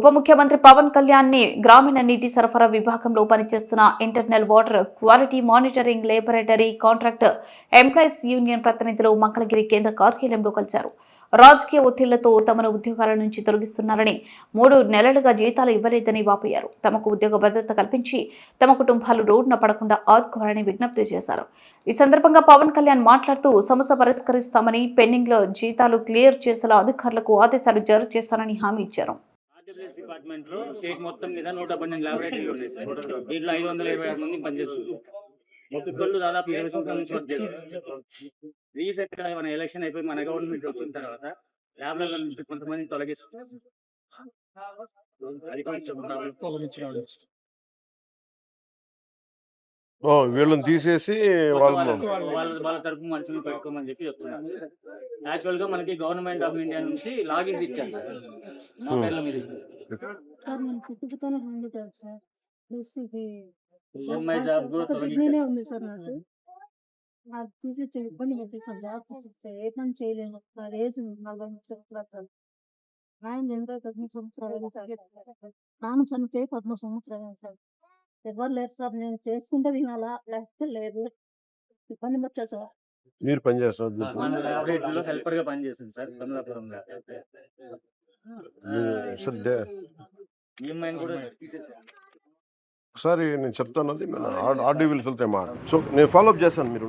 ఉప ముఖ్యమంత్రి పవన్ కళ్యాణ్ ని గ్రామీణ నీటి సరఫరా విభాగంలో పనిచేస్తున్న internal water quality monitoring laboratory contract employees union ప్రతినిధులు మంగళగిరి కేంద్ర కార్యాలయంలో కలిశారు. రాజకీయ ఒత్తిళ్లతో తమను ఉద్యోగాల నుంచి తొలగిస్తున్నారని, 3 నెలలుగా జీతాలు ఇవ్వలేదని వాపోయారు. తమకు ఉద్యోగ భద్రత కల్పించి తమ కుటుంబాలు రోడ్డున పడకుండా ఆదుకోవాలని విజ్ఞప్తి చేశారు. ఈ సందర్భంగా పవన్ కళ్యాణ్ మాట్లాడుతూ సమస్య పరిష్కరిస్తామని, పెండింగ్ లో జీతాలు క్లియర్ చేసేలా అధికారులకు ఆదేశాలు జారీ చేస్తారని హామీ ఇచ్చారు. డిపార్ట్మెంట్ లో స్టేట్ మొత్తం మీద 118 ల్యాబొరేటరీలు ఉన్నాయి సార్. దీంట్లో 526 మంది పనిచేస్తున్నారు. ఒక్కొక్కళ్ళు దాదాపు 20 సంవత్సరాల నుంచి వర్క్ చేస్తారు. రీసెంట్ గా మన ఎలక్షన్ అయిపోయి మన గవర్నమెంట్ వచ్చిన తర్వాత ల్యాబ్ల నుంచి కొంతమంది తొలగిస్తారు. అది కొంచెం వీళ్ళని తీసేసి వాళ్ళ తరపు మనుషులు పెట్టుకోమని చెప్పి చెప్తున్నారు. యాక్చువల్ గా మనకి గవర్నమెంట్ ఆఫ్ ఇండియా నుంచి లాగిన్స్ ఇచ్చారు సార్. మా పేర్ల మీద ఈఎంఐ జాబ్ కూడా ఉంది సార్. నాకు తీసేచ్చే ఇబ్బంది పడుతుంది సార్. జాబ్ తీసేస్తే ఏ పని చేయలేను. నాకు ఏజ్ 40 సంవత్సరాలు. నాయన ఎంత 13 సంవత్సరాలు సార్. నాన్న చనిపోయి 13 సంవత్సరాలు సార్. ఎవరు లేరు సార్. నేను చేసుకుంటే వినాలా, లేకపోతే లేదు. ఇబ్బంది పట్టా సార్. మీరు పని చేస్తారు హెల్పర్ గా పనిచేస్తుంది సార్. కమలాపురంలో ఈఎంఐ కూడా తీసేసారు. ఒకసారి నేను చెప్తాను, అది ఆర్డీ విల్స్ వెళ్తే మాట. సో నేను ఫాలోఅప్ చేస్తాను, మీరు